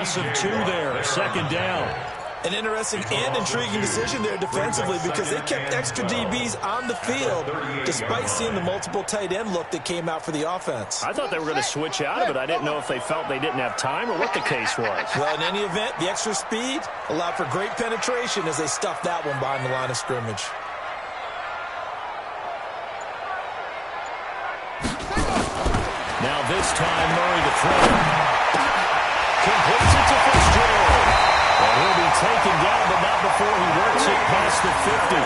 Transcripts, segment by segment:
loss of 2 there. Second down. An interesting and intriguing decision there defensively because they kept extra DBs on the field despite seeing the multiple tight end look that came out for the offense. I thought they were going to switch out of it. I didn't know if they felt they didn't have time or what the case was. Well, in any event, the extra speed allowed for great penetration as they stuffed that one behind the line of scrimmage. Now this time, Murray to throw. Completes it to Fitzgerald. And he'll be taken down, but not before he works it past the 50.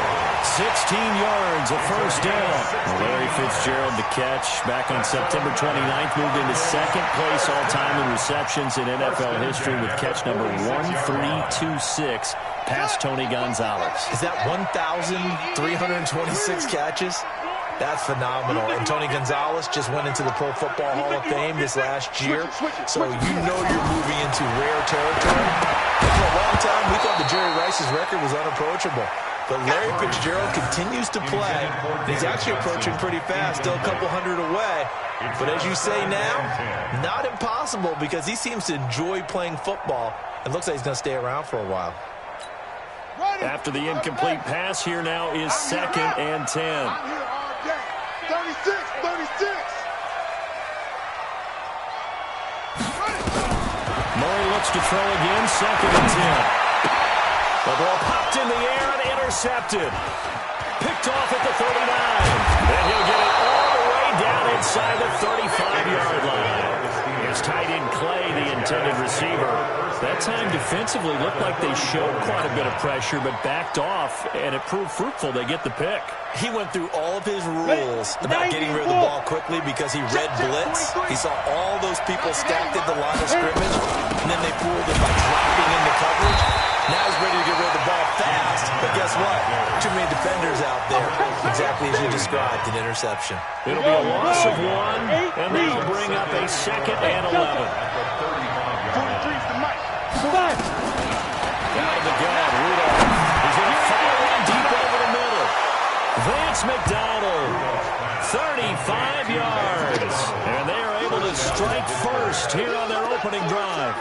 16 yards, a first down. Larry Fitzgerald, the catch back on September 29th, moved into second place all-time in receptions in NFL history with catch number 1326 past Tony Gonzalez. Is that 1,326 catches? That's phenomenal. And Tony Gonzalez just went into the Pro Football Hall of Fame this last year, so you know you're moving into rare territory. And for a long time, we thought that Jerry Rice's record was unapproachable. But Larry Fitzgerald continues to play. He's actually approaching pretty fast, still a couple hundred away. But as you say now, not impossible because he seems to enjoy playing football. It looks like he's going to stay around for a while. After the incomplete pass, here now is 2nd and 10. 36. Murray looks to throw again, 2nd and 10. The ball popped in the air and intercepted. Picked off at the 39. And he'll get it all the way down inside the 35-yard line. It's tight end Clay, the intended receiver. That time defensively looked like they showed quite a bit of pressure, but backed off, and it proved fruitful. They get the pick. He went through all of his rules about getting rid of the ball quickly because he read blitz. He saw all those people stacked at the line of scrimmage, and then they fooled him by dropping into coverage. Now he's ready to get rid of the ball fast, but guess what? Too many defenders out there. Exactly as you described, an interception. It'll be a loss of 1, and they'll bring up a 2nd and 11. Down the gun, Rudolph. He's going to fire one deep over the middle. Vance McDonald, 35 yards. And they are able to strike first here on their opening drive.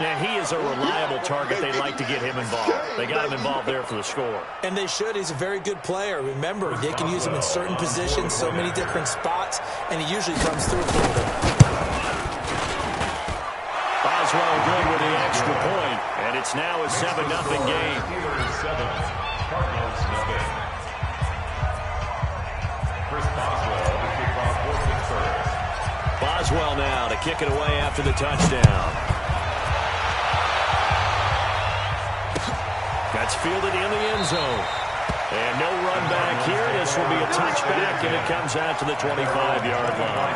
Now, he is a reliable target. They like to get him involved. They got him involved there for the score. And they should. He's a very good player. Remember, they can use him in certain positions, so many different spots, and he usually comes through for them. Boswell good with the extra point, and it's now a 7-0 game. Boswell now to kick it away after the touchdown. That's fielded in the end zone. And no run back here. This will be a touchback, and it comes out to the 25-yard line.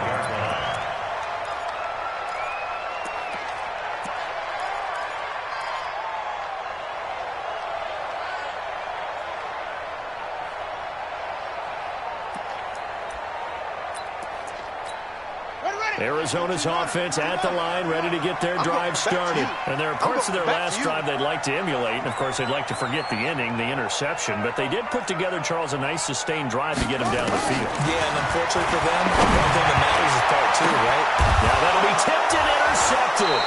Arizona's offense at the line, ready to get their drive started. And there are parts of their last drive they'd like to emulate. And, of course, they'd like to forget the inning, the interception. But they did put together, Charles, a nice sustained drive to get him down the field. Yeah, and unfortunately for them, one thing that matters is part 2, right? Now that'll be tipped and intercepted.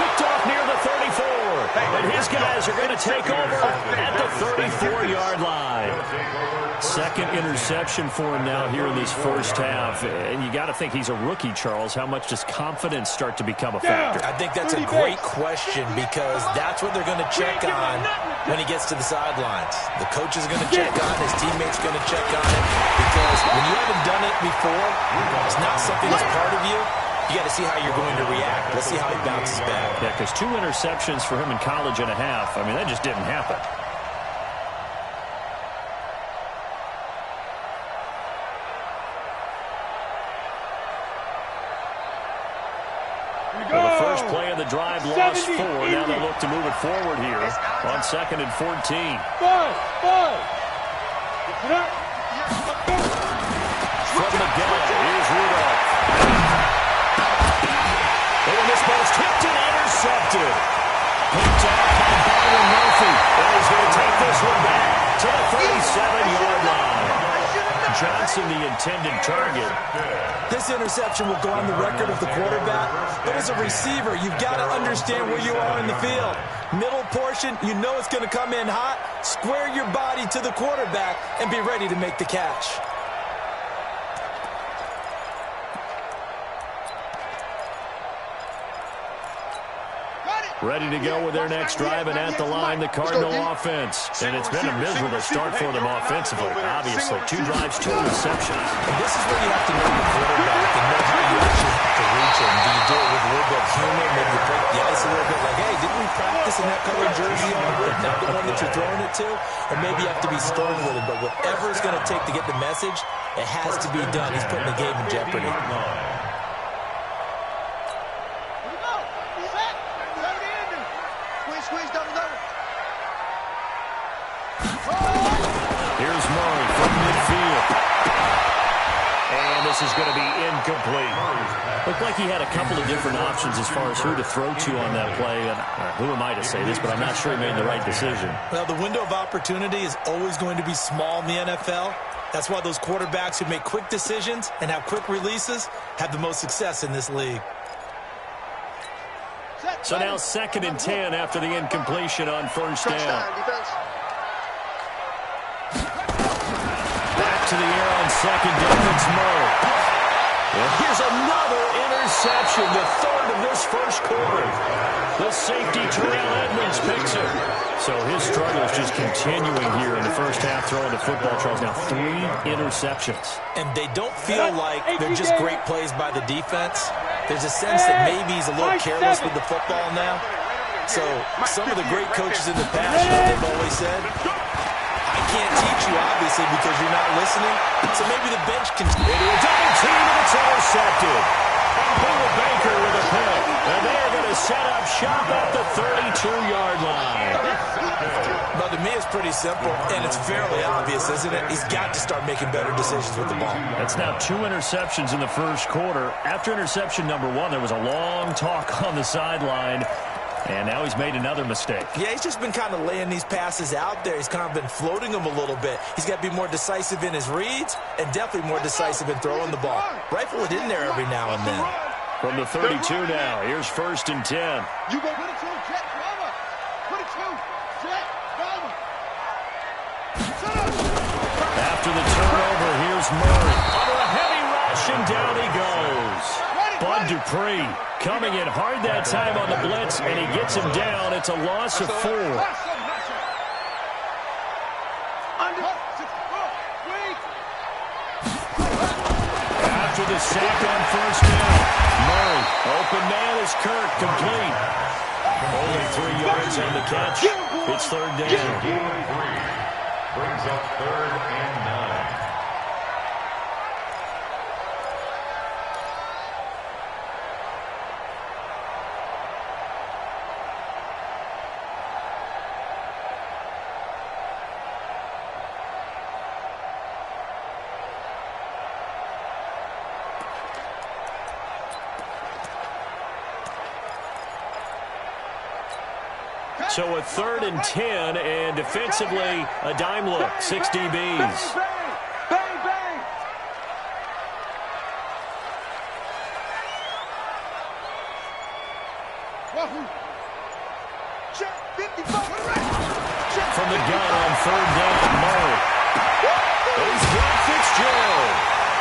Picked off near the 34. And his guys are going to take over at the 34-yard line. 2nd interception for him now here in this first half. And you got to think he's a rookie, Charles. How much does confidence start to become a factor? I think that's a great question because that's what they're going to check on when he gets to the sidelines. The coach is going to check on, his teammates going to check on it because when you haven't done it before, it's not something that's part of you. You got to see how you're going to react. Let's see how he bounces back. Yeah, because 2 interceptions for him in college and a half. I mean, that just didn't happen. Well, the first play of the drive lost 4. Now they look to move it forward here on 2nd and 14. From the gun, here's Rudolph. And this ball's tipped and intercepted. Picked off by Byron Murphy. And he's going to take this one back to the 37-yard line. Johnson missing the intended target. This interception will go on the record of the quarterback, but as a receiver, you've got to understand where you are in the field. Middle portion, you know it's going to come in hot. Square your body to the quarterback and be ready to make the catch. Ready to go with their next drive, and at the line, the Cardinal offense. And it's been a miserable start for them offensively, obviously. 2 drives, 2 receptions. And this is where you have to know your quarterback and know how you actually have to reach him. Do you do it with a little bit of humor? Maybe you break the ice a little bit like, hey, didn't we practice in that colored jersey already? Not the one that you're throwing it to? Or maybe you have to be stern with him. But whatever it's going to take to get the message, it has to be done. He's putting the game in jeopardy. Here's Murray from midfield. And this is going to be incomplete. Looked like he had a couple of different options as far as who to throw to on that play. And who am I to say this, but I'm not sure he made the right decision. Well, the window of opportunity is always going to be small in the NFL. That's why those quarterbacks who make quick decisions and have quick releases have the most success in this league. So now 2nd and 10 after the incompletion on first down. Back to the air on 2nd down. It's Murray. And here's another interception, the 3rd of this first quarter. The safety, Terrell Edmonds, picks it. So his struggle is just continuing here in the first half, throwing the football. Charles, now 3 interceptions. And they don't feel like they're just great plays by the defense. There's a sense that maybe he's a little careless with the football now. So some of the great coaches in the past, you know what they've always said? I can't teach you, obviously, because you're not listening. So maybe the bench can... Into a double team, and it's intercepted. And Bull Baker with a pick. And they're going to set up shop at the 32-yard line. Well, to me, it's pretty simple, and it's fairly obvious, isn't it? He's got to start making better decisions with the ball. That's now 2 interceptions in the first quarter. After interception number 1, there was a long talk on the sideline. And now he's made another mistake. Yeah, he's just been kind of laying these passes out there. He's kind of been floating them a little bit. He's got to be more decisive in his reads and definitely more decisive in throwing the ball. Rifle it in there every now and then. From the 32 now, here's 1st and 10. You go 22, jet, drama. 22, jet, drama. After the turnover, here's Murray. Under a heavy rush, and down he goes. Bud Dupree coming in hard that time on the blitz, and he gets him down. It's a loss of 4. After the sack on first down, Murray, open man is Kirk, complete. Only 3 yards on the catch. It's 3rd down. Brings up 3rd and 9. So a 3rd and 10, and defensively, a dime look, 6 DBs. Bang, bang. Wahoo. Check 55. From the gun on 3rd down, Murray. He's got Fitzgerald.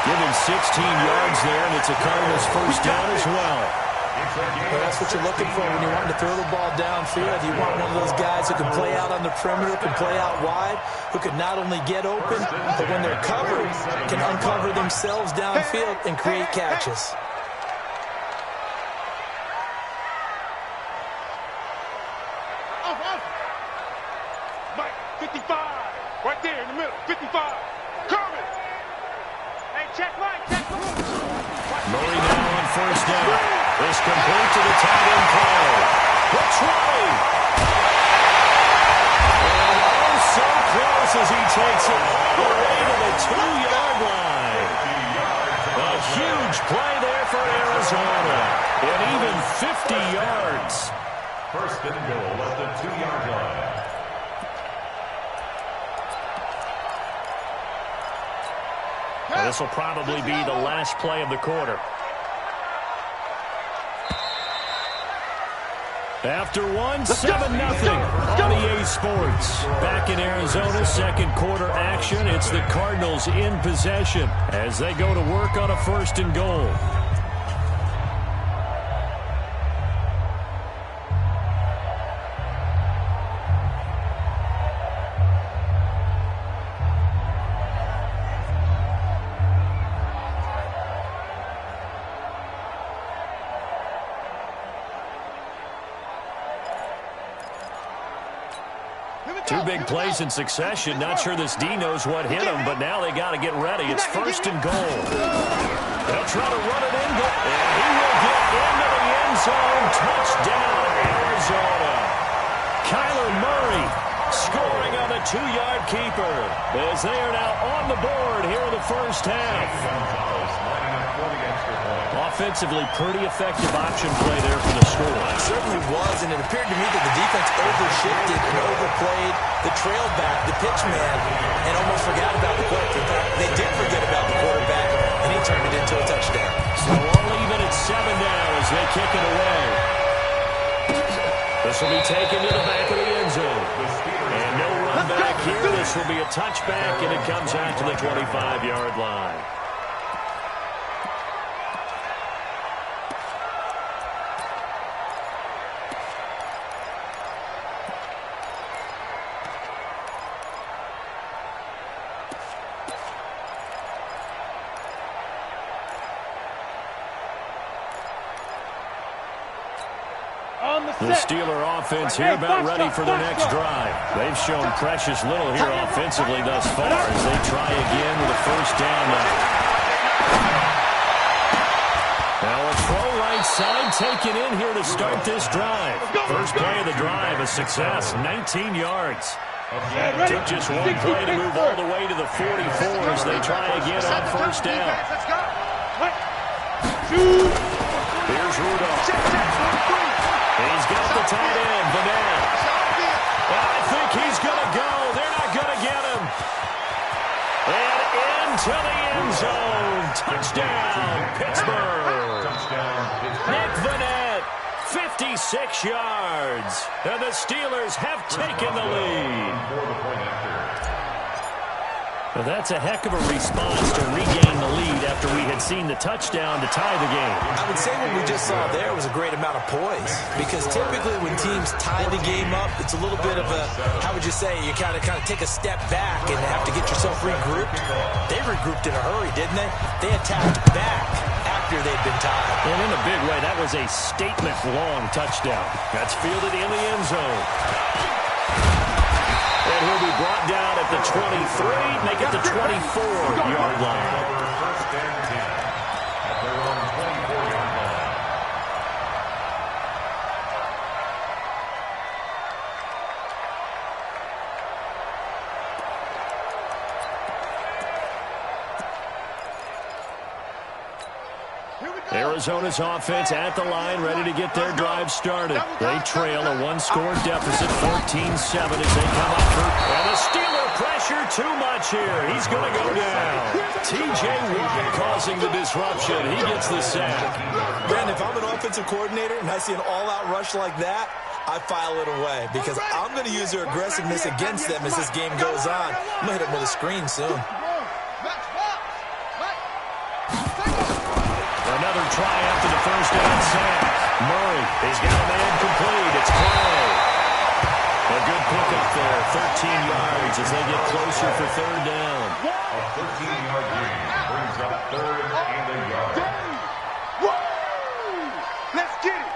Given 16 yards there, and it's a Cardinals first down as well. Well, that's what you're looking for when you want to throw the ball downfield. You want one of those guys who can play out on the perimeter, can play out wide, who can not only get open, but when they're covered, can uncover themselves downfield and create catches. Mike, 55. Right there in the middle. 55. Coming. Hey, check Mike. Check Mike. Murray now on first down. This complete to the tight end play. The try. And oh, so close as he takes it all the way to the 2-yard line. A huge play there for Arizona. And even 50 yards. 1st and goal at the 2-yard line. This will probably be the last play of the quarter. After one, 7-0 on EA Sports. Back in Arizona, second quarter action. It's the Cardinals in possession as they go to work on a 1st and goal. Two big plays in succession. Not sure this D knows what hit him, but now they got to get ready. It's 1st and goal. They'll try to run it in, and he will get into the end zone. Touchdown, Arizona. Kyler Murray scoring on the 2-yard keeper as they are now on the board here in the first half. Offensively, pretty effective option play there for the score. It certainly was, and it appeared to me that the defense overshifted and overplayed the trail back, the pitch man, and almost forgot about the quarterback. In fact, they did forget about the quarterback, and he turned it into a touchdown. So all even at 7 now as they kick it away. This will be taken to the back of the end zone. And no run back here. This will be a touchback, and it comes out to the 25-yard line. The Steeler offense here about ready for their next drive. They've shown precious little here offensively thus far as they try again with a 1st down now. Now a throw right side taken in here to start this drive. First play of the drive, a success, 19 yards. Took just one play to move all the way to the 44 as they try again on 1st down. Here's Rudolph. He's got the tight end, Vanette. I think he's going to go. They're not going to get him. And into the end zone. Touchdown, Pittsburgh. Nick Vanette, 56 yards. And the Steelers have taken the lead. Well, that's a heck of a response to regain the lead after we had seen the touchdown to tie the game. I would say what we just saw there was a great amount of poise, because typically when teams tie the game up, it's a little bit of a, how would you say, you kind of take a step back and have to get yourself regrouped. They regrouped in a hurry, didn't they? They attacked back after they'd been tied. And in a big way, that was a statement-long touchdown. That's fielded in the end zone. And he'll be brought down at the 23, make it the 24-yard line. First and 10 at their own 24-yard line. Arizona's offense at the line, ready to get their drive started. They trail a one-score deficit, 14-7 as they come up for. And the Steeler pressure too much here. He's going to go down. T.J. Watt causing the disruption. He gets the sack. Brandon, if I'm an offensive coordinator and I see an all-out rush like that, I file it away, because I'm going to use their aggressiveness against them as this game goes on. I'm going to hit them with a screen soon. Another try after the first down sack. Murray, he's got a man complete. It's Clay. A good pickup there, 13 yards as they get closer for 3rd down. A 13-yard gain brings up 3rd and a yard. Let's get it.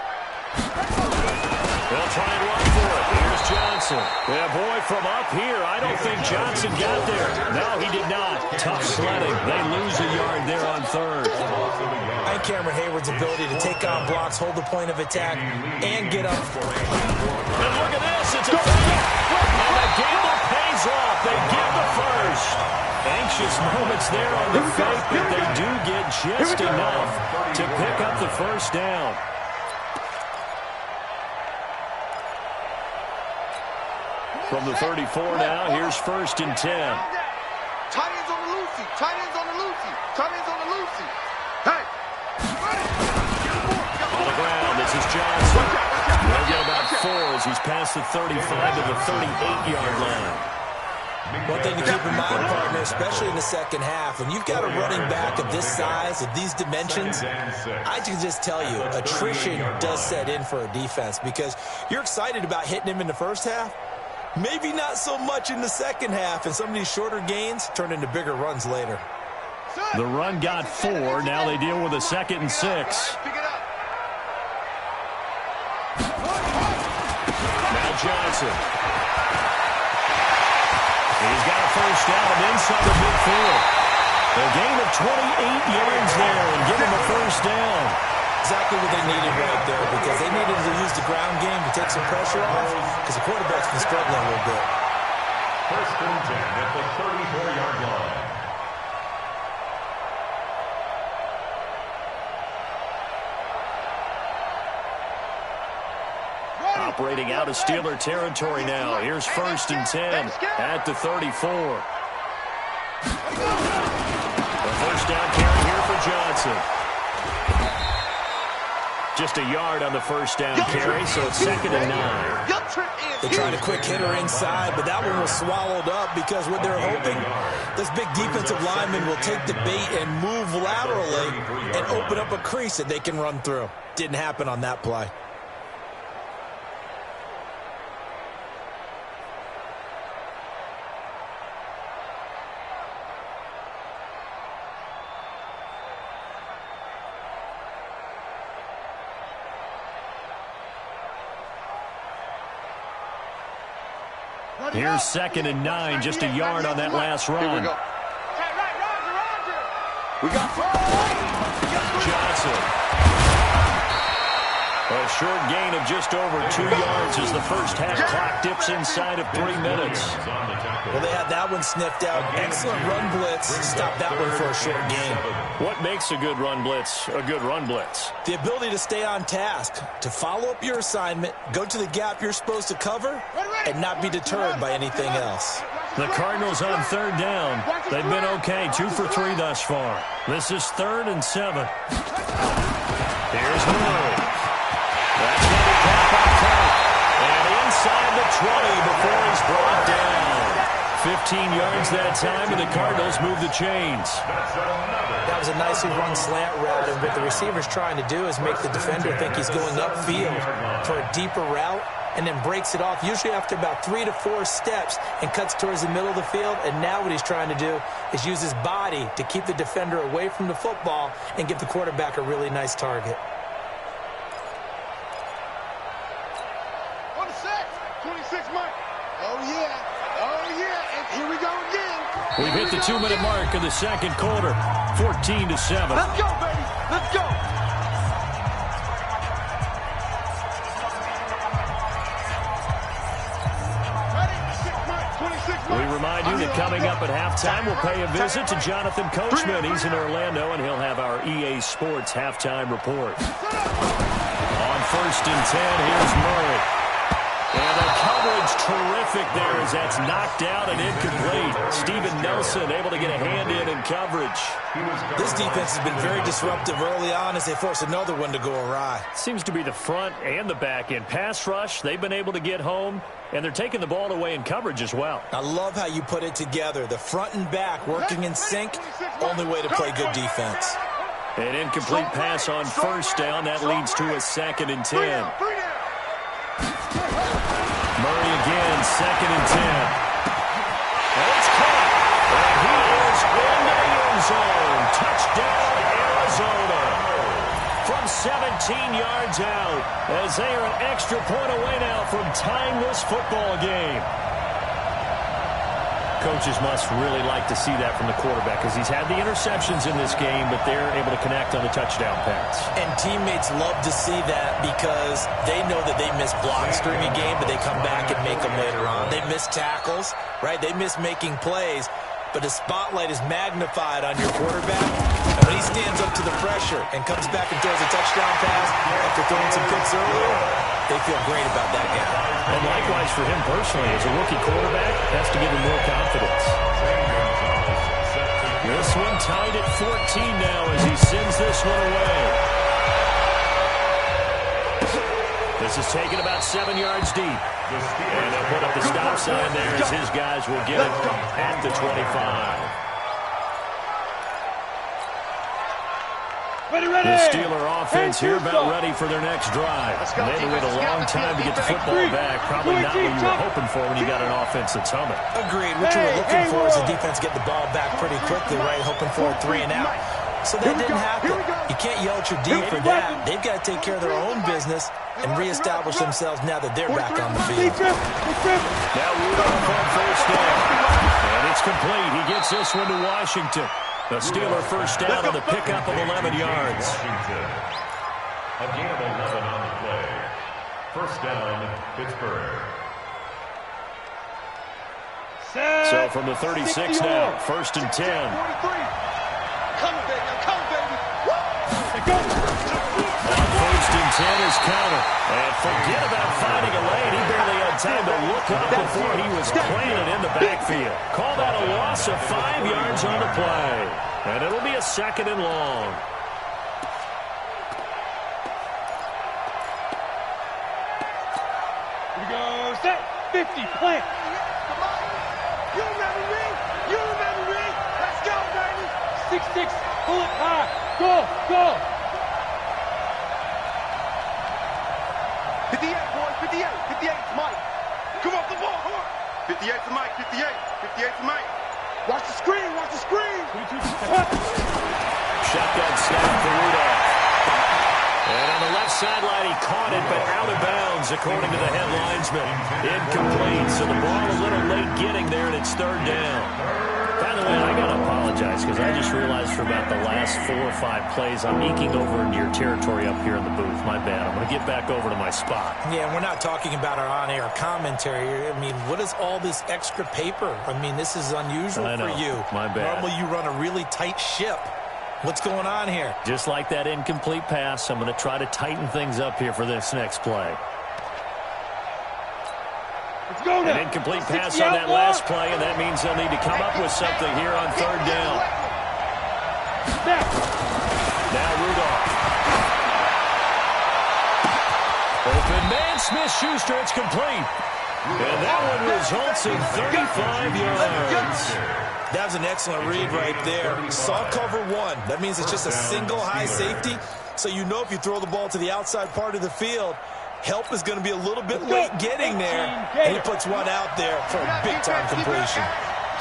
They'll try and run for it. Here's Johnson. Yeah, boy, from up here, I don't think Johnson got there. No, he did not. Tough sledding. They lose a yard there on 3rd. And Cameron Hayward's ability to take on blocks, hold the point of attack, and get up. And look at this. It's a fake. And the gamble pays off. They get the first. Anxious moments there on the fake, but they do get just enough to pick up the first down. From the 34 now, here's 1st and 10. Tight ends on the loosey. Tight ends on the loosey. Tight ends on the loosey. Hey. On the ground, this is Johnson. He'll get about 4 as he's past the 35 to the 38-yard line. One thing to keep in mind, partner, especially in the second half, when you've got a running back of this size, of these dimensions, I can just tell you, attrition does set in for a defense because you're excited about hitting him in the first half. Maybe not so much in the second half, and some of these shorter gains turn into bigger runs later. The run got 4. Now they deal with a 2nd and 6. Now Johnson. He's got a first down inside the midfield. A gain of 28 yards there and give him a first down. Exactly what they needed right there because they needed to use the ground game to take some pressure off because the quarterback's been struggling a little bit. First and 10 at the 34-yard line. Operating out of Steeler territory now. Here's 1st and 10 at the 34. A first down carry here for Johnson. Just a yard on the first down carry, so it's 2nd and 9. They tried a quick hitter inside, but that one was swallowed up because what they're hoping, this big defensive lineman will take the bait and move laterally and open up a crease that they can run through. Didn't happen on that play. Here's 2nd and 9, just a yard on that last run. We got Johnson. A short gain of just over 2 yards as the first half clock dips inside of 3 minutes. Well, they had that one sniffed out. Excellent run blitz. Stop that one for a short gain. What makes a good run blitz a good run blitz? The ability to stay on task, to follow up your assignment, go to the gap you're supposed to cover, and not be deterred by anything else. The Cardinals on 3rd down. They've been okay, 2 for 3 thus far. This is 3rd and 7. Here's Murray. That's going to be caught by Cook. And inside the 20 before he's brought down. 15 yards that time, and the Cardinals move the chains. That was a nicely run slant route, and what the receiver's trying to do is make the defender think he's going upfield for a deeper route, and then breaks it off, usually after about 3 to 4 steps, and cuts towards the middle of the field. And now what he's trying to do is use his body to keep the defender away from the football and give the quarterback a really nice target. On the set. 26 Mike. Oh, yeah. Oh, yeah. And here we go again. We've hit the 2-minute mark of the second quarter, 14 to 7. Let's go, baby. Let's go. We remind you that coming up at halftime, we'll pay a visit to Jonathan Coachman. He's in Orlando, and he'll have our EA Sports halftime report. On 1st and 10, here's Murray. And the coverage terrific there as that's knocked out and incomplete. Steven Nelson able to get a hand in coverage. This defense has been very disruptive early on as they force another one to go awry. Seems to be the front and the back end. Pass rush, they've been able to get home, and they're taking the ball away in coverage as well. I love how you put it together. The front and back working in sync, only way to play good defense. An incomplete pass on 1st down. That leads to a 2nd and 10. Murray again, 2nd and 10. And it's caught. And he is in the end zone. Touchdown, Arizona. From 17 yards out, as they are an extra point away now from tying this football game. Coaches must really like to see that from the quarterback because he's had the interceptions in this game, but they're able to connect on the touchdown pass. And teammates love to see that because they know that they miss blocks during a game, but they come back and make them later on. They miss tackles, right? They miss making plays, but the spotlight is magnified on your quarterback. And when he stands up to the pressure and comes back and throws a touchdown pass after throwing some picks earlier, they feel great about that guy. And likewise for him personally, as a rookie quarterback, has to give him more confidence. one tied at 14 now as he sends this one away. This is taken about 7 yards deep. And they'll put up the stop sign there as his guys will get it at the 25. The Steeler offense here about ready for their next drive. And they wait a long time to get the football back. Probably not what you were hoping for when you got an offense that's humming. Agreed. What you were looking for is the defense getting the ball back pretty quickly, right? Hoping for a 3 and out. So that didn't happen. You can't yell at your D for that. They've got to take care of their own business and reestablish themselves now that they're back on the field. Now Rudolph on first down. And it's complete. He gets this one to Washington. The Steeler first down on the pickup of 11 yards. A gain of 11 on the play. First down, Pittsburgh. So from the 36 now, first and 10. Come, baby. Come, baby. On first and 10 is Counter. And forget about finding a lane. He barely had time to look up before he was planted in the backfield. Call that a loss of 5 yards on the play. And it'll be a second and long. Here we go. Set. 50. Plant. You remember me? You remember me? Let's go, baby. 6-6. Pull it high. Go. 58, boys. 58. 58 to Mike. Come off the ball. Come on. 58 to Mike. 58. 58 to Mike. Watch the screen. Watch the screen. Shotgun snap for Rudolph. And on the left sideline, he caught it, but out of bounds, according to the head linesman. Incomplete, so the ball a little late getting there, and it's third down. By the way, I got to apologize, because I just realized for about the last 4 or 5 plays, I'm eking over into your territory up here in the booth. My bad. I'm going to get back over to my spot. Yeah, we're not talking about our on-air commentary. I mean, what is all this extra paper? I mean, this is unusual for you. My bad. Normally, you run a really tight ship. What's going on here? Just like that incomplete pass, I'm going to try to tighten things up here for this next play. Let's go now. An incomplete pass on that last play, and that means they'll need to come up with something here on third down. Now Rudolph. Open man, Smith-Schuster, it's complete. And that one results in 35 yards. That was an excellent read right there. Saw cover 1. That means it's just a single high safety. So you know if you throw the ball to the outside part of the field, help is going to be a little bit late getting there. And he puts one out there for a big-time completion.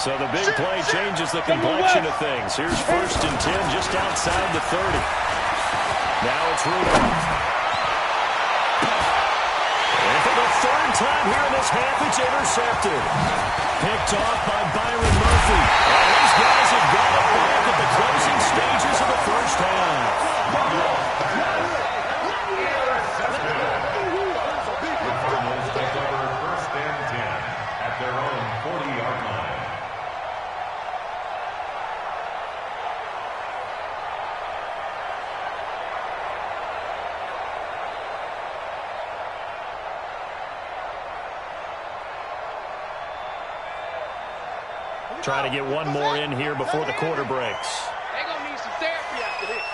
So the big play changes the complexion of things. Here's first and 10 just outside the 30. Now it's Rudolph. And for the third time here in this half, it's intercepted. Picked off by Byron Murphy. And these guys have got it back at the closing stages of the first half. The Cardinals take over first and 10 at their own 40-yard line. Trying to get one more in here before the quarter breaks. They're going to need some therapy after this.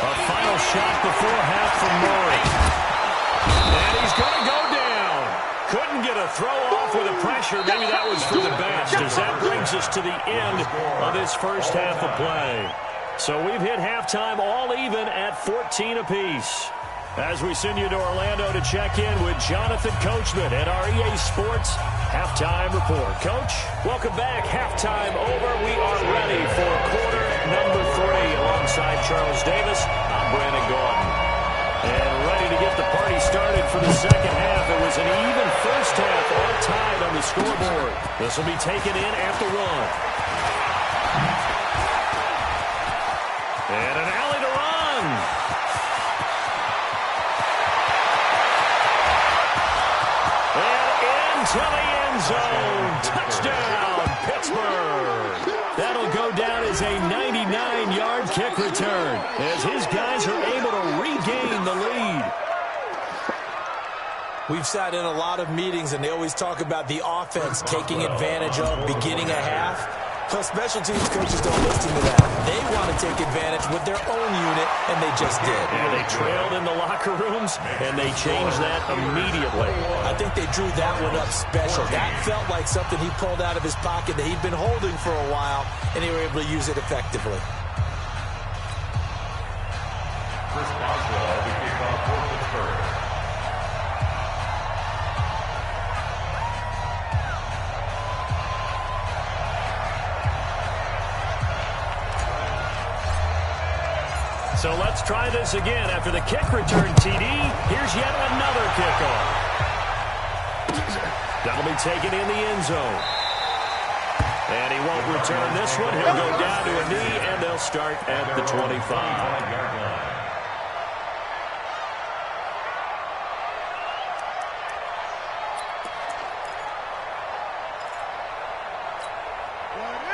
A final shot before half from Murray. And he's going to go down. Couldn't get a throw off with the pressure. Maybe that was for the best, as that brings us to the end of this first half of play. So we've hit halftime all even at 14 apiece. As we send you to Orlando to check in with Jonathan Coachman at our EA Sports Halftime Report. Coach, welcome back. Halftime over. We are ready for quarter number 3 alongside Charles Davis. I'm Brandon Gordon. And ready to get the party started for the second half. It was an even first half, all tied on the scoreboard. This will be taken in at the 1. And an alley to run. And into the end zone. Touchdown, Pittsburgh. That'll go down as a 99-yard kick return as his guys are able to regain the lead. We've sat in a lot of meetings, and they always talk about the offense taking advantage of beginning a half. Well, special teams coaches don't listen to that. They want to take advantage with their own unit, and they just did. And they trailed in the locker rooms, and they changed that immediately. I think they drew that one up special. That felt like something he pulled out of his pocket that he'd been holding for a while, and they were able to use it effectively. Chris Boswell, the kickoff for Pittsburgh. So let's try this again. After the kick return TD, here's yet another kickoff. That'll be taken in the end zone. And he won't return this one. He'll go down to a knee, and they'll start at the 25.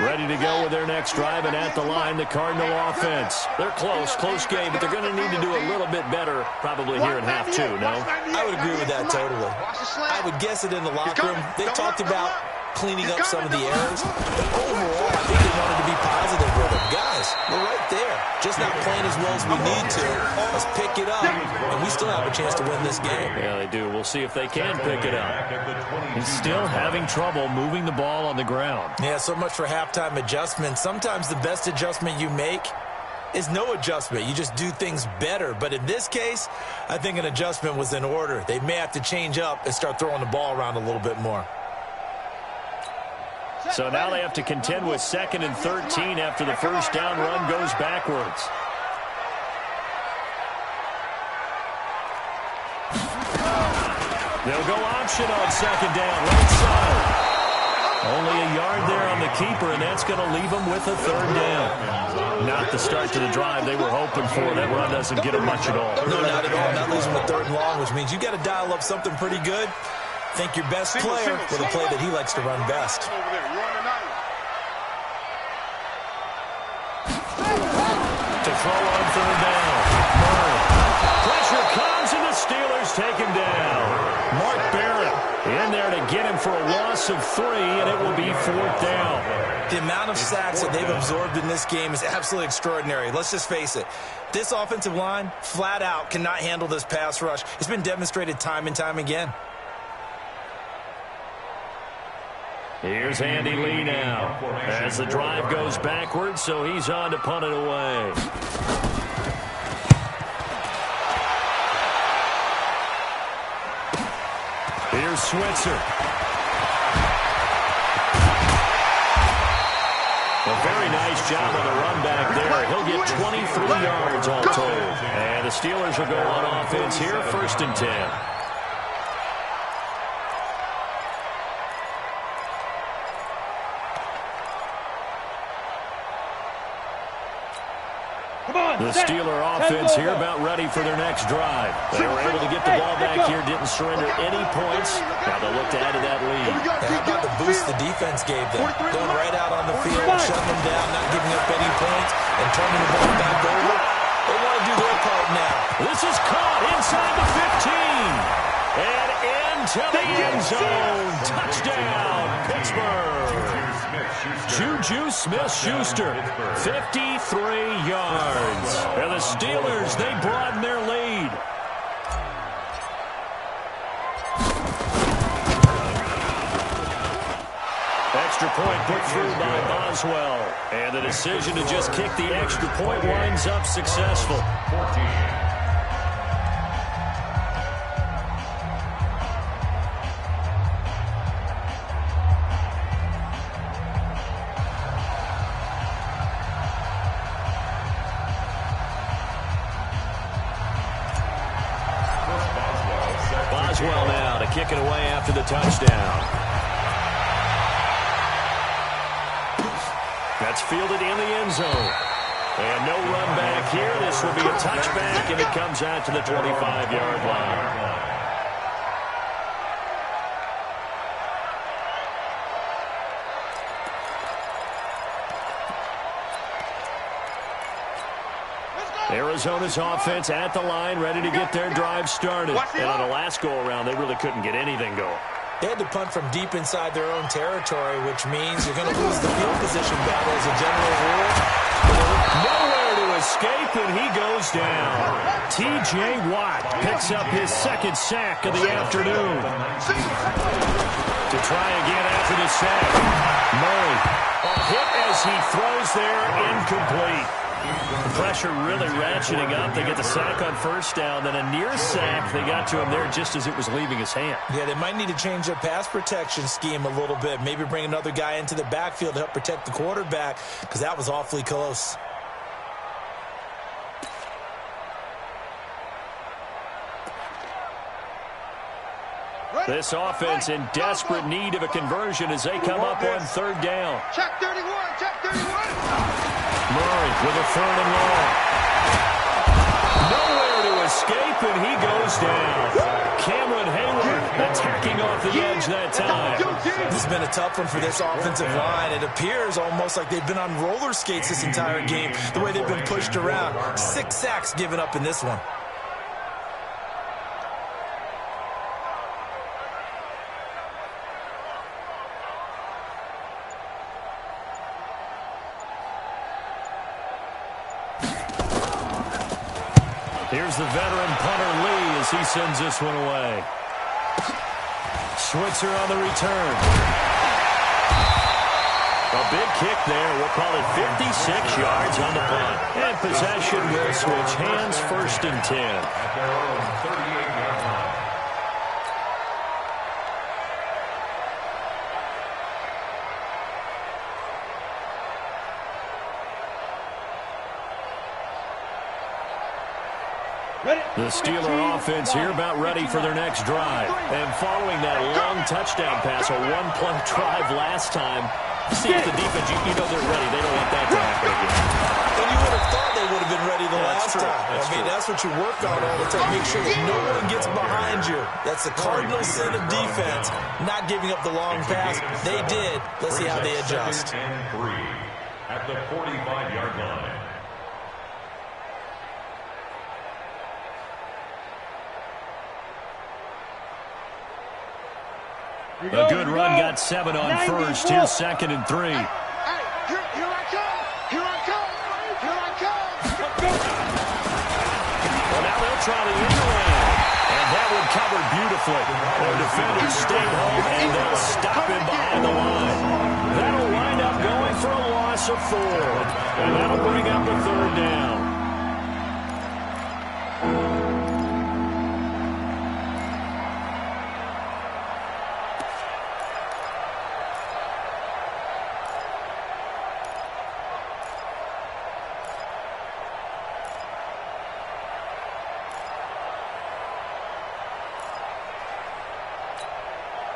Ready to go with their next drive, and at the line, the Cardinal offense. They're close game, but they're going to need to do a little bit better probably here in half two, no? I would agree with that totally. I would guess it in the locker room. They talked about cleaning up some of the errors, but overall, I think they wanted to be positive with them. Guys, we're right there. Just not playing as well as we need to. Let's pick it up, and we still have a chance to win this game. Yeah, they do. We'll see if they can pick it up. He's still having trouble moving the ball on the ground. Yeah, so much for halftime adjustments. Sometimes the best adjustment you make is no adjustment. You just do things better. But in this case, I think an adjustment was in order. They may have to change up and start throwing the ball around a little bit more. So now they have to contend with 2nd and 13 after the first down run goes backwards. They'll go option on 2nd down, right side. Only a yard there on the keeper, and that's going to leave them with a 3rd down. Not the start to the drive they were hoping for. That run doesn't get them much at all. No, not at all. Not losing with 3rd and long, which means you got to dial up something pretty good. Think your best player with a play that he likes to run best. To throw on 3rd down. Murray. Pressure comes, and the Steelers take him down. Mark Barrett in there to get him for a loss of 3, and it will be 4th down. The amount of sacks that they've absorbed in this game is absolutely extraordinary. Let's just face it. This offensive line, flat out, cannot handle this pass rush. It's been demonstrated time and time again. Here's Andy Lee now as the drive goes backwards, so he's on to punt it away. Here's Switzer. A very nice job on the run back there. He'll get 23 yards all told. And the Steelers will go on offense here, 1st and 10. The Steeler offense here about ready for their next drive. They were able to get the ball back here, didn't surrender any points. Now they'll look to add to that lead. How about the boost the defense gave them? Going right out on the field, shutting them down, not giving up any points, and turning the ball back over. They want to do their part now. This is caught inside the 15. And into the end zone. Touchdown, Pittsburgh. Juju Smith-Schuster, 53 yards. And the Steelers, they broaden their lead. Extra point put through by Boswell. And the decision to just kick the extra point winds up successful. 14. Boswell now to kick it away after the touchdown. That's fielded in the end zone. And no run back here. This will be a touchback, and it comes out to the 25-yard line. Arizona's offense at the line, ready to get their drive started. And on the last go-around, they really couldn't get anything going. They had to punt from deep inside their own territory, which means you're going to lose the field position battle as a general rule. Nowhere to escape, and he goes down. T.J. Watt picks up his second sack of the afternoon. To try again after the sack. Murray, a hit as he throws there, incomplete. The pressure really ratcheting up. They get the sack on first down, then a near sack. They got to him there just as it was leaving his hand. Yeah, they might need to change their pass protection scheme a little bit. Maybe bring another guy into the backfield to help protect the quarterback, because that was awfully close. This offense in desperate need of a conversion as they come up on third down. Check 31, check 31. Murray with a third and long. Nowhere to escape, and he goes down. Cameron Hayward attacking off the edge that time. This has been a tough one for this offensive line. It appears almost like they've been on roller skates this entire game, the way they've been pushed around. 6 sacks given up in this one. Here's the veteran punter Lee as he sends this one away. Switzer on the return. A big kick there. We'll call it 56 yards on the punt. And possession will switch hands, 1st and 10. At their own 38-yard line. The Steeler offense here about ready for their next drive. And following that long touchdown pass, a one-play drive last time, see if the defense, you know they're ready. They don't want that to happen again. And you would have thought they would have been ready the last time. That's what you work on all the time. Make sure that no one gets behind you. That's the cardinal sin of defense, not giving up the long pass. They did. Let's see how they adjust. 3rd and 3 at the 45-yard line. A good run, got 7 on first. Here's 2nd and 3. Here I come. Here I come. Here I come. Well, now they'll try the end around. And that one covered beautifully. Their defenders stayed home, and they'll stop him behind the line. That'll wind up going for a loss of 4. And that'll bring up a 3rd down.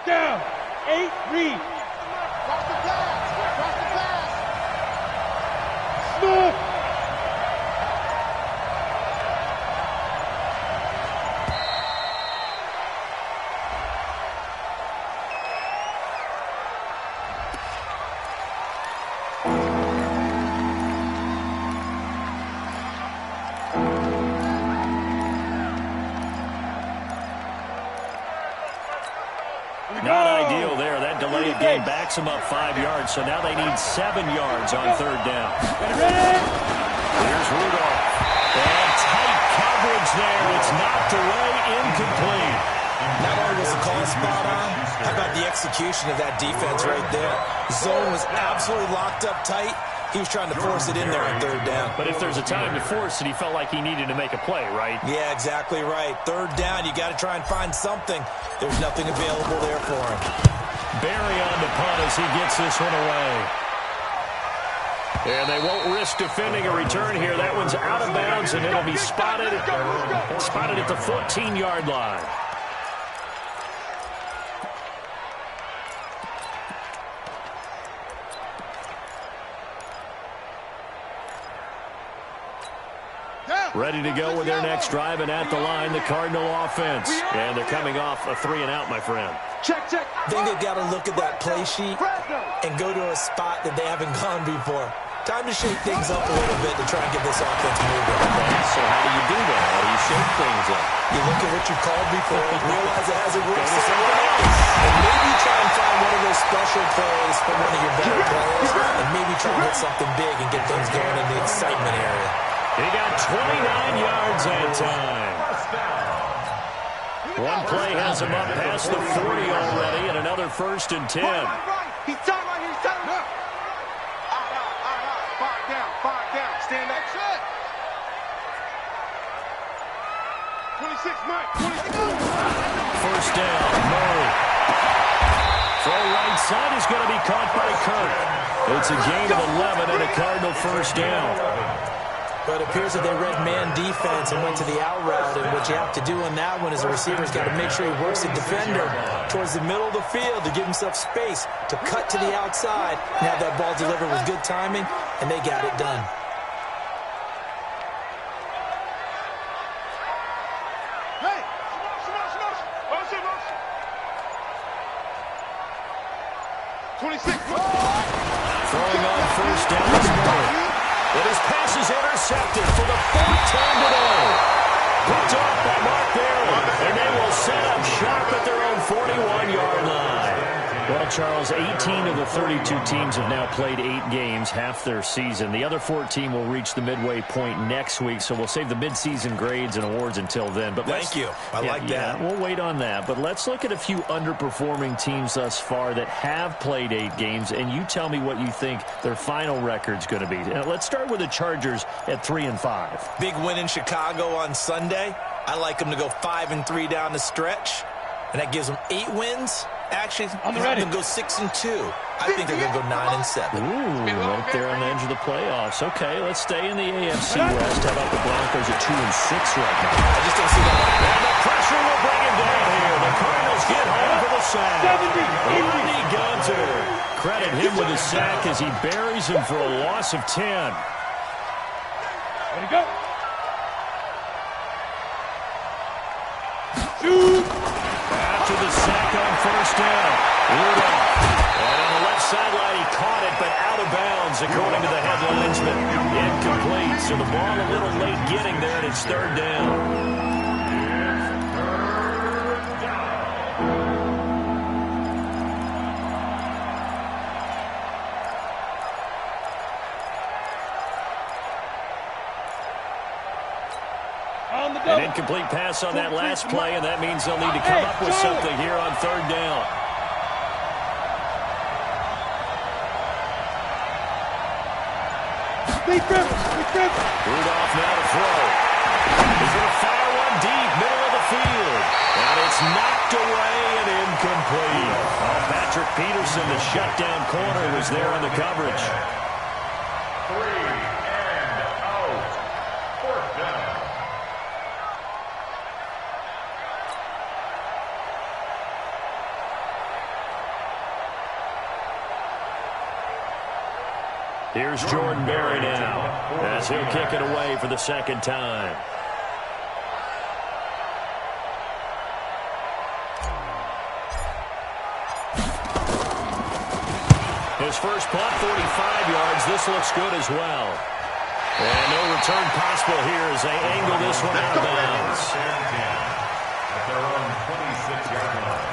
Down. 8-3. Cross the pass. Cross the pass. Smith. Not ideal there. That delay of game backs them up 5 yards, so now they need 7 yards on 3rd down. Here's Rudolph. And tight coverage there. It's knocked away, incomplete. Not only was the call spot on, how about the execution of that defense right there? Zone was absolutely locked up tight. He was trying to force it in there on 3rd down. But if there's a time to force it, he felt like he needed to make a play, right? Yeah, exactly right. 3rd down, you got to try and find something. There's nothing available there for him. Barry on the punt as he gets this one away. And they won't risk defending a return here. That one's out of bounds, and it'll be spotted at the 14-yard line. Ready to go with their next drive, and at the line, the Cardinal offense. And they're coming off a 3-and-out, my friend. Check. I think they've got to look at that play sheet and go to a spot that they haven't gone before. Time to shake things up a little bit to try and get this offense moving. So how do you do that? How do you shake things up? You look at what you called before, realize it hasn't worked something else. And maybe try and find one of those special plays for one of your better players, and maybe try and hit something big and get things going in the excitement area. He got 29 yards that time. One play has him up past the 40 already, and another 1st and 10. He's time right here. He's time. Five down. Stand up. Shit. 26, Mike. 26. 1st down, Murray. Throw right side is going to be caught by Kirk. It's a gain of 11 and a Cardinal 1st down. But it appears that they read man defense and went to the out route, and what you have to do on that one is the receiver's got to make sure he works the defender towards the middle of the field to give himself space to cut to the outside and have that ball delivered with good timing, and they got it done. Hey! 26. Throwing on 1st down is Murray. But his pass is intercepted for the 4th time today. Picked off by Mark Barron, and they will set up shop at their own 41-yard line. Well, Charles, 18 of the 32 teams have now played 8 games, half their season. The other 14 will reach the midway point next week, so we'll save the midseason grades and awards until then. But Thank you. I like that. We'll wait on that. But let's look at a few underperforming teams thus far that have played 8 games, and you tell me what you think their final record's going to be. Now, let's start with the Chargers at 3-5. Big win in Chicago on Sunday. I like them to go 5-3 down the stretch, and that gives them 8 wins. Actually, I'm going to go 6-2. I think they're going to go 9-7. Ooh, right there on the edge of the playoffs. Okay, let's stay in the AFC West. How about the Broncos at 2-6 right now? I just don't see that. And the pressure will bring him down here. The Cardinals get home for the sack. Rodney Gunter. Credit him with a sack as he buries him for a loss of 10. Ready to go. Shoot. After the sack on 1st down, Rudolph. And on the left sideline, he caught it, but out of bounds, according to the head linesman. Incomplete, so the ball a little late getting there, and it's 3rd down. An incomplete pass on that last play, and that means they'll need to come up with something here on 3rd down. Rudolph now to throw. He's going to fire one deep, middle of the field. And it's knocked away and incomplete. Oh, Patrick Peterson, the shutdown corner, was there on the coverage. 3 and out. 4th down. Here's Jordan Berry now as he'll kick it away for the 2nd time. His first punt, 45 yards. This looks good as well. And no return possible here as they angle this one out of bounds. At their own 26-yard line.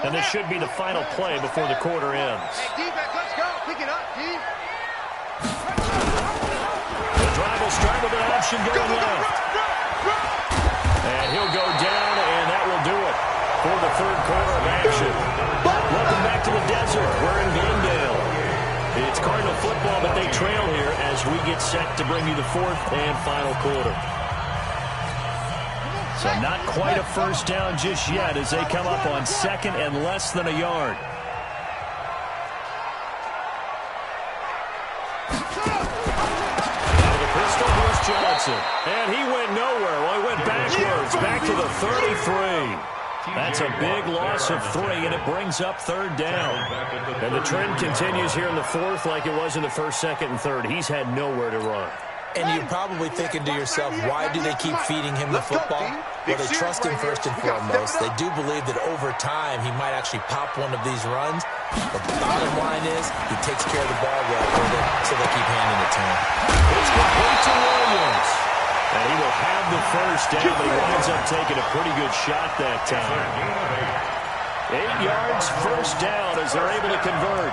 And this should be the final play before the quarter ends. Hey, defense, let's go. Pick it up, D. The drive will start with an option going left. And he'll go down, and that will do it for the 3rd quarter of action. Welcome back to the desert. We're in Glendale. It's Cardinal football, but they trail here as we get set to bring you the 4th and final quarter. So not quite a 1st down just yet as they come up on 2nd and less than a yard. Out of the pistol, Bruce Johnson. And he went nowhere. Well, he went backwards, back to the 33. That's a big loss of 3, and it brings up 3rd down. And the trend continues here in the 4th like it was in the 1st, 2nd, and 3rd. He's had nowhere to run. And you're probably thinking to yourself, why do they keep feeding him the football? Well, they trust him first and foremost. They do believe that over time he might actually pop one of these runs. But the bottom line is he takes care of the ball well with it, so they keep handing it to him. It's complete to Williams. And he will have the 1st down, but he winds up taking a pretty good shot that time. 8 yards, 1st down as they're able to convert.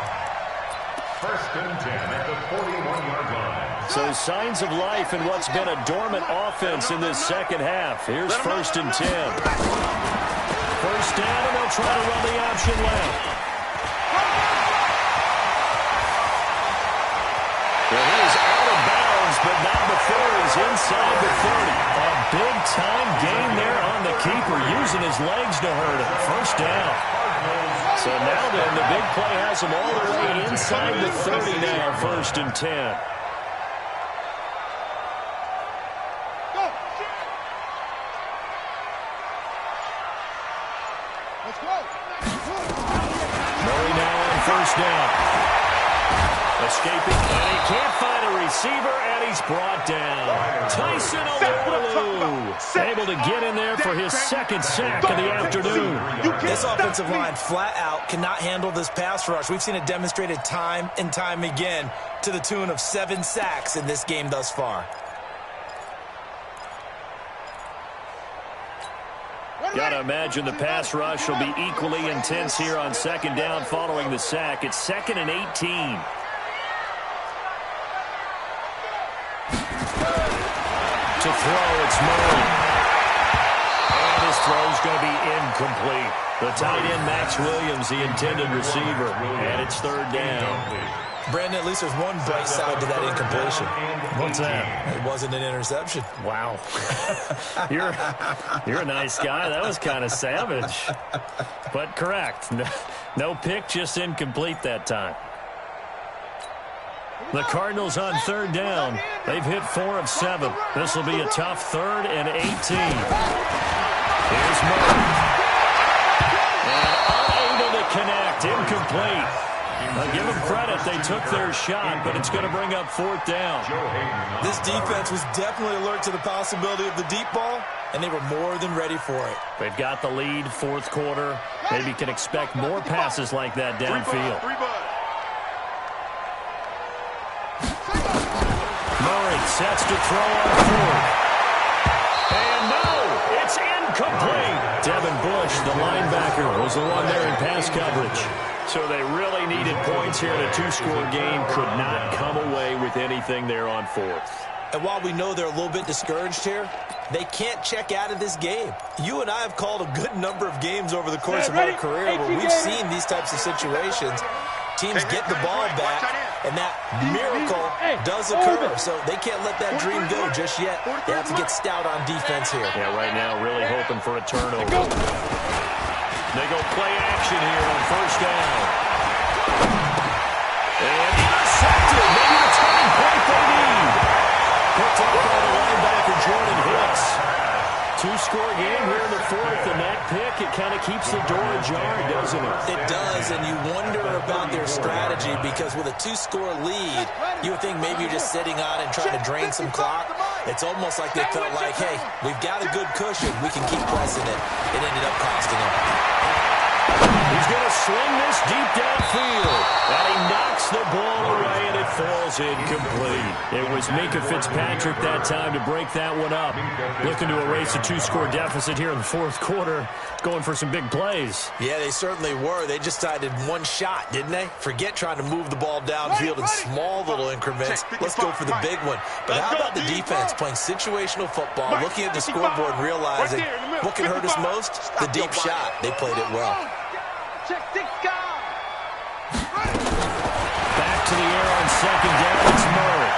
1st and 10 at the 41-yard line. So signs of life in what's been a dormant offense in this 2nd half. Here's 1st and 10. 1st down, and they'll try to run the option left. Well, he is out of bounds, but not before he's inside the 30. A big-time gain there on the keeper, using his legs to hurt him. 1st down. So now then, the big play has him all the way inside the 30 now, 1st and 10. Murray now on 1st down. Escaping, and he can't find a receiver, and he's brought down. Tyson Alualu able to get in there for his 2nd sack of the afternoon. This offensive line flat out cannot handle this pass rush. We've seen it demonstrated time and time again to the tune of 7 sacks in this game thus far. Got to imagine the pass rush will be equally intense here on 2nd down following the sack. It's 2nd and 18. To throw, it's Murray. And his throw's going to be incomplete. The tight end, Max Williams, the intended receiver. And it's 3rd down. Brandon, at least there's one bright side to that incompletion. What's that? It wasn't an interception. Wow. You're a nice guy. That was kind of savage. But correct. No pick, just incomplete that time. The Cardinals on 3rd down. They've hit 4 of 7. This will be a tough 3rd and 18. Here's Murray. And unable to connect. Incomplete. I'll give them credit. They took their shot, but it's going to bring up 4th down. This defense was definitely alert to the possibility of the deep ball, and they were more than ready for it. They've got the lead, 4th quarter. Maybe can expect more passes like that downfield. Murray sets to throw on 4th. And no, it's incomplete. Devin Bush, the linebacker, was the one there in pass coverage. So they really needed points here in a 2-score game. Could not come away with anything there on 4th. And while we know they're a little bit discouraged here, they can't check out of this game. You and I have called a good number of games over the course of our career where we've seen these types of situations. Teams get the ball back, and that miracle does occur. So they can't let that dream go just yet. They have to get stout on defense here. Yeah, right now really hoping for a turnover. They go play action here on 1st down. And intercepted. Maybe the turning point they need. Picked up by the linebacker, Jordan Hicks. 2-score game here in the 4th, and that pick, it kind of keeps the door ajar, doesn't it? It does, and you wonder about their strategy because with a 2-score lead, you would think maybe you're just sitting on and trying to drain some clock. It's almost like they felt like, hey, we've got a good cushion. We can keep pressing it. It ended up costing them. He's going to swing this deep downfield. And he knocks the ball away, and it falls incomplete. It was Minkah Fitzpatrick that time to break that one up. Looking to erase a 2-score deficit here in the 4th quarter. Going for some big plays. Yeah, they certainly were. They just decided one shot, didn't they? Forget trying to move the ball downfield in small little increments. Let's go for the big one. But how about the defense playing situational football, looking at the scoreboard and realizing what can hurt us most? The deep shot. They played it well. Back to the air on 2nd down. It's Murray.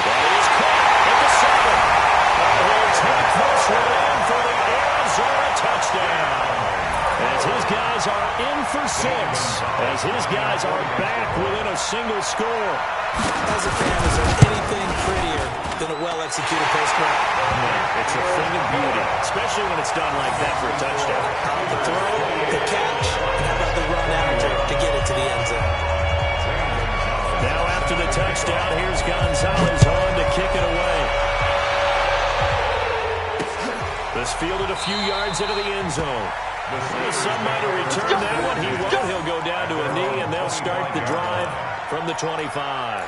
That is caught at the 7. He'll take this one in for the Arizona touchdown. As his guys are in for 6 as his guys are back within a single score. As a fan, is there anything prettier than a well-executed post route? It's a thing of beauty, especially when it's done like that for a touchdown. The throw, the catch, and how about the run after to get it to the end zone? Now after the touchdown, here's Gonzalez on to kick it away. This fielded a few yards into the end zone. Some might have returned that one. He won't. He'll go down to a knee, and they'll start the drive from the 25.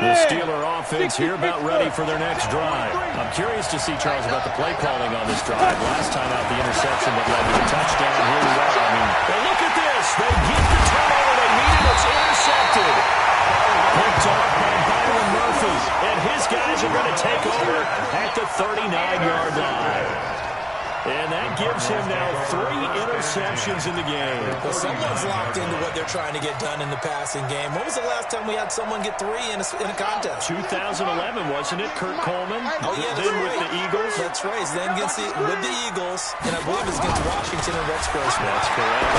The Steeler offense here about ready for their next drive. I'm curious to see, Charles, about the play calling on this drive. Last time out, the interception that led to the touchdown. Here we are. But look at this. They get the turnover they needed. It's intercepted. Picked off by Byron Murphy. And his guys are going to take over at the 39-yard line. And that gives him now 3 interceptions in the game. Well, someone's locked into what they're trying to get done in the passing game. When was the last time we had someone get 3 in a contest? 2011, wasn't it? Kurt Coleman. Oh, yeah, then right. with the Eagles. That's right. Then with the Eagles, and I believe it's against Washington and Rex Grossman. That's correct.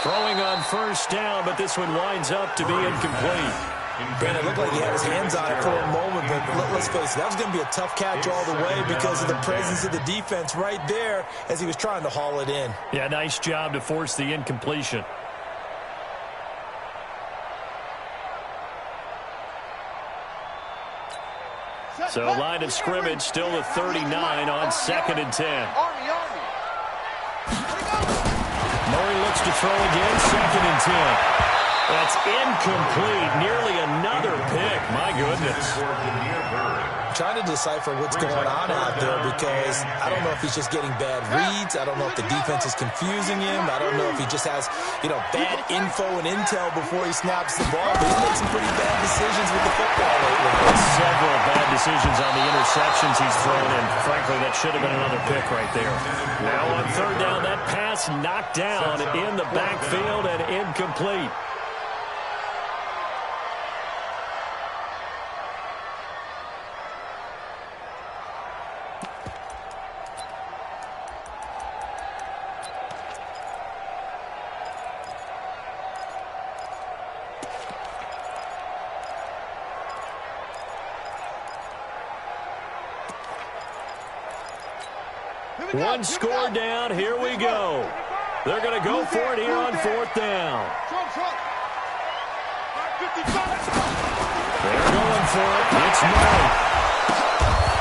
Throwing on first down, but this one winds up to be incomplete. Brandon, it looked like he had his hands on it for a moment, but let's face it, that was going to be a tough catch all the way because of the presence of the defense right there as he was trying to haul it in. Yeah, nice job to force the incompletion. So line of scrimmage still at 39 on 2nd and 10. Murray looks to throw again, 2nd and 10. That's incomplete. Nearly another pick. My goodness. I'm trying to decipher what's going on out there because I don't know if he's just getting bad reads. I don't know if the defense is confusing him. I don't know if he just has, bad info and intel before he snaps the ball. But he's made some pretty bad decisions with the football lately. Several bad decisions on the interceptions he's thrown, and frankly, that should have been another pick right there. Now on 3rd down, that pass knocked down in the backfield and incomplete. One score down. Here we go. They're going to go for it here on 4th down. They're going for it. It's Murray.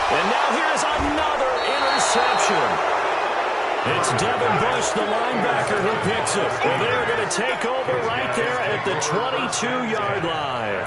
And now here's another interception. It's Devin Bush, the linebacker, who picks it. And they're going to take over right there at the 22-yard line.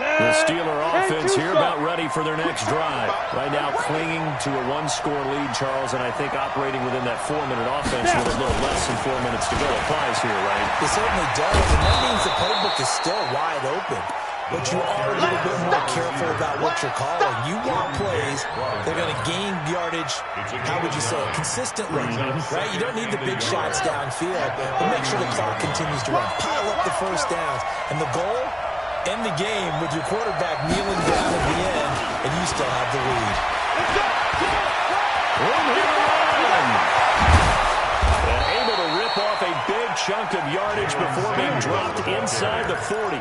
The Steeler offense here about ready for their next drive. Right now clinging to a 1-score lead, Charles, and I think operating within that 4-minute offense with a little less than 4 minutes to go applies here, right? It certainly does, and that means the playbook is still wide open. But you are a little bit more careful about what you're calling. You want plays that are going to gain yardage, how would you say it, consistently, right? You don't need the big shots downfield, but make sure the clock continues to run. Pile up the first downs. And the goal? End the game with your quarterback kneeling down at the end, and you still have the lead. And able to rip off a big chunk of yardage before being dropped inside the 40.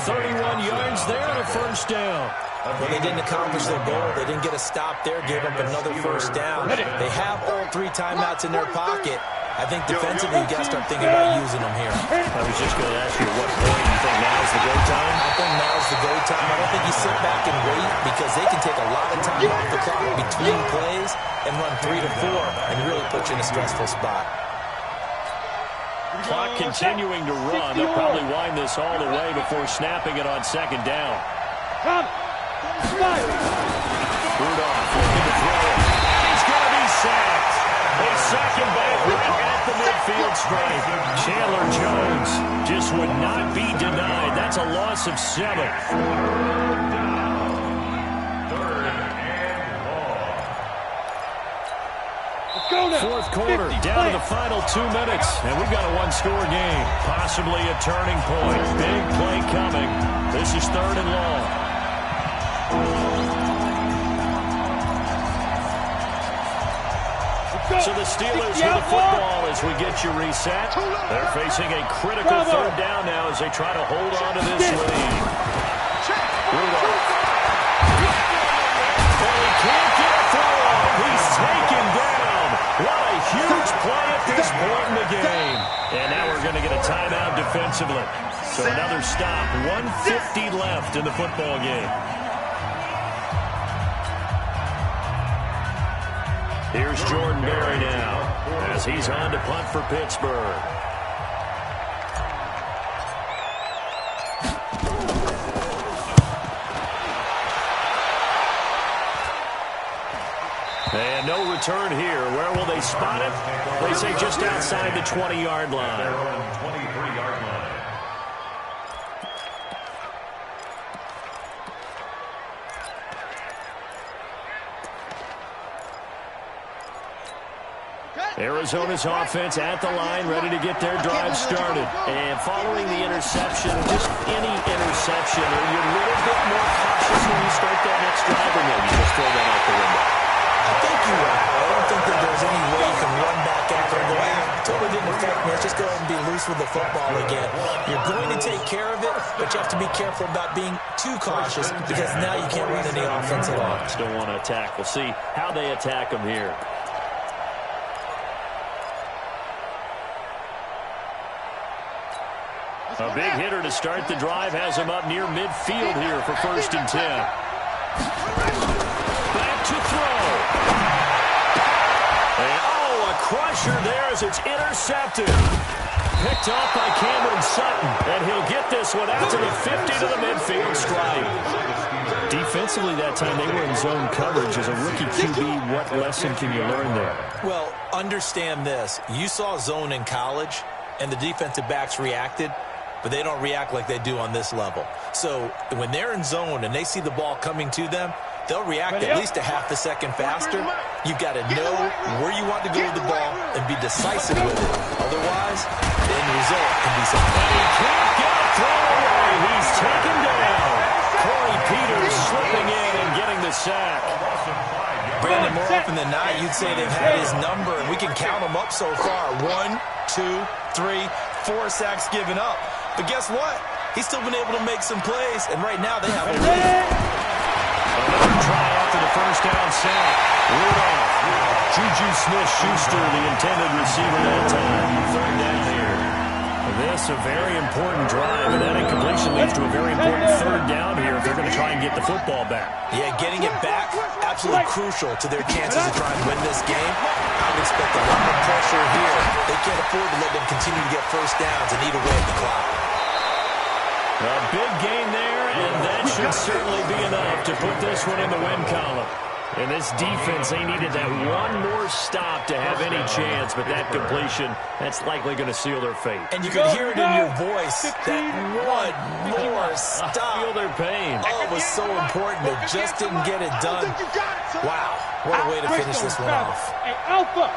31 yards there and a first down. Well, they didn't accomplish their goal. They didn't get a stop there, gave up another first down. They have all 3 timeouts in their pocket. I think defensively, you got to start thinking about using them here. I was just going to ask you, at what point you think now is the go time? I think now is the go time. I don't think you sit back and wait because they can take a lot of time off the clock between plays and run 3 to 4 and really put you in a stressful spot. Clock continuing to run. They'll probably wind this all the way before snapping it on 2nd down. Rudolph looking to throw it. And he's going to be sacked. They sack him back right at the midfield stripe. Chandler Jones just would not be denied. That's a loss of 7. Fourth quarter, down to the final 2 minutes, and we've got a one-score game. Possibly a turning point. Big play coming. This is 3rd and long. So the Steelers with the football as we get you reset. They're facing a critical 3rd down now as they try to hold on to this lead. Rudolph. Well, he can't get a throw off. He's taken down. What a huge play at this point in the game. And now we're going to get a timeout defensively. So another stop. 1:50 left in the football game. Here's Jordan Berry now as he's on to punt for Pittsburgh. And no return here. Where will they spot it? They say just outside the 20-yard line. 23-yard line. Arizona's offense at the line, ready to get their drive started. And following the interception, just any interception, are you a little bit more cautious when you start that next drive, or maybe just throw that out the window? I think you are. I don't think that there's any way you can run back after and go, totally didn't affect me. Let's just go ahead and be loose with the football again. You're going to take care of it, but you have to be careful about being too cautious because now you can't run any offense at all. Just don't want to attack. We'll see how they attack them here. A big hitter to start the drive has him up near midfield here for 1st and 10. Back to throw. And, a crusher there as it's intercepted. Picked off by Cameron Sutton, and he'll get this one out to the 50 to the midfield stripe. Defensively that time, they were in zone coverage. As a rookie QB, what lesson can you learn there? Well, understand this. You saw zone in college, and the defensive backs reacted, but they don't react like they do on this level. So when they're in zone and they see the ball coming to them, they'll react at least a half a second faster. You've got to know where you want to go with the ball and be decisive with it. Otherwise, the end result can be something. And he can't get a throw away. He's taken down. Corey Peters slipping in and getting the sack. Brandon, more often than not, you'd say they've had his number, and we can count them up so far. 1, 2, 3, 4 sacks given up. But guess what? He's still been able to make some plays, and right now they have a lead. Another try after the 1st down sack. Rudolph. Juju Smith-Schuster, the intended receiver that time. 3rd down here. This a very important drive, and that incompletion leads to a very important 3rd down here if they're going to try and get the football back. Yeah, getting it back, absolutely crucial to their chances of trying to win this game. I would expect a lot of pressure here. They can't afford to let them continue to get 1st downs and eat away at the clock. A big gain there, and that should certainly be enough to put this one in the win column. And this defense, they needed that one more stop to have any chance, but that completion, that's likely going to seal their fate. And you could hear it in your voice, that one more stop. I feel their pain. Oh, it was so important. They just didn't get it done. Wow, what a way to finish this one off. Hey, Alpha.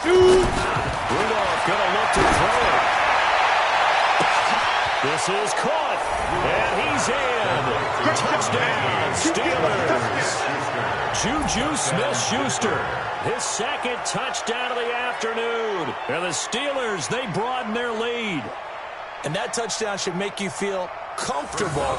Rudolph going to look to throw it. This is caught, and he's in. Touchdown, Steelers. Juju Smith-Schuster, his 2nd touchdown of the afternoon. And the Steelers, they broaden their lead. And that touchdown should make you feel comfortable.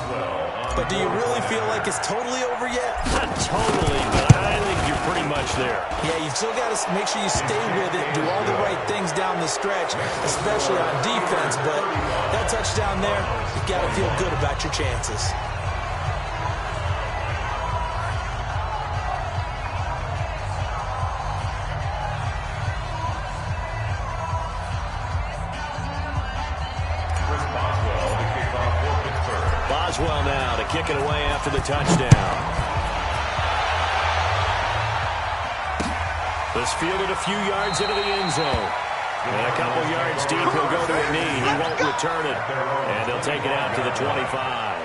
But do you really feel like it's totally over yet? Not totally, but I think you're pretty much there. Yeah, you've still got to make sure you stay with it, do all the right things down the stretch, especially on defense. But that touchdown there, you've got to feel good about your chances. Boswell now to kick it away after the touchdown. This fielded a few yards into the end zone. And a couple yards deep, he'll go to a knee. He won't return it. And he'll take it out to the 25.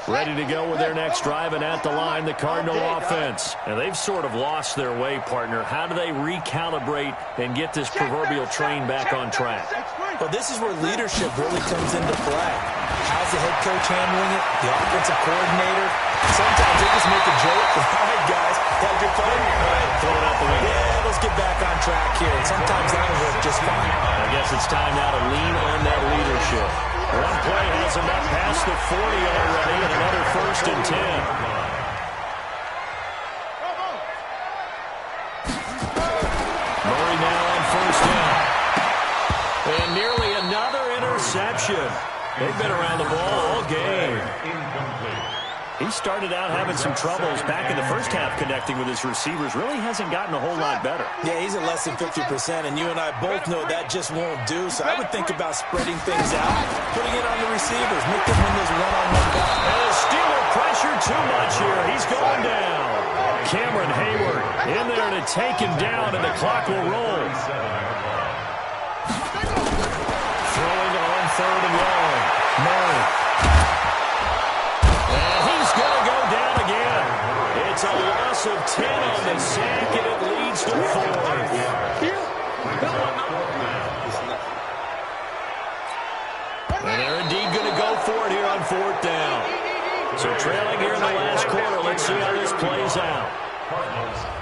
Ready to go with their next drive, and at the line, the Cardinal offense. And they've sort of lost their way, partner. How do they recalibrate and get this proverbial train back on track? Well, this is where leadership really comes into play. How's the head coach handling it? The offensive coordinator? Sometimes they just make a joke. All right, guys, had your fun? Throw it out the window. Yeah, let's get back on track here. And sometimes that'll work just fine. I guess it's time now to lean on that leadership. One play has him up past the 40 already, and another 1st and 10. Murray now on 1st down. And nearly another interception. They've been around the ball all game. He started out having some troubles back in the first half connecting with his receivers. Really hasn't gotten a whole lot better. Yeah, he's at less than 50%, and you and I both know that just won't do. So I would think about spreading things out, putting it on the receivers, make them win those one-on-one battles. And Steeler pressure too much here. He's going down. Cameron Hayward in there to take him down, and the clock will roll. Throwing on 3rd and long. Murray. Going to go down again. It's a loss of 10 on the sack, and it leads to 4th. And they're indeed going to go for it here on 4th down. So trailing here in the last quarter, let's see how this plays out.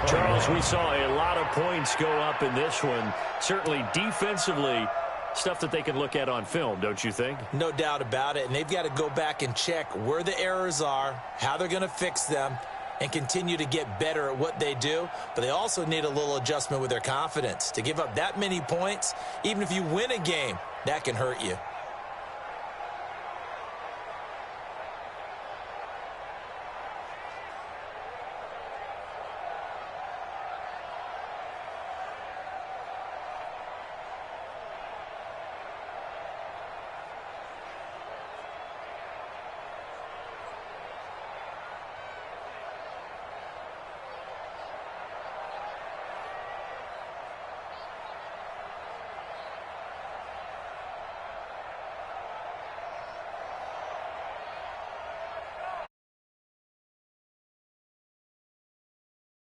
Charles, we saw a lot of points go up in this one. Certainly defensively, stuff that they can look at on film, don't you think? No doubt about it, and they've got to go back and check where the errors are, how they're going to fix them, and continue to get better at what they do. But they also need a little adjustment with their confidence. To give up that many points, even if you win a game, that can hurt you.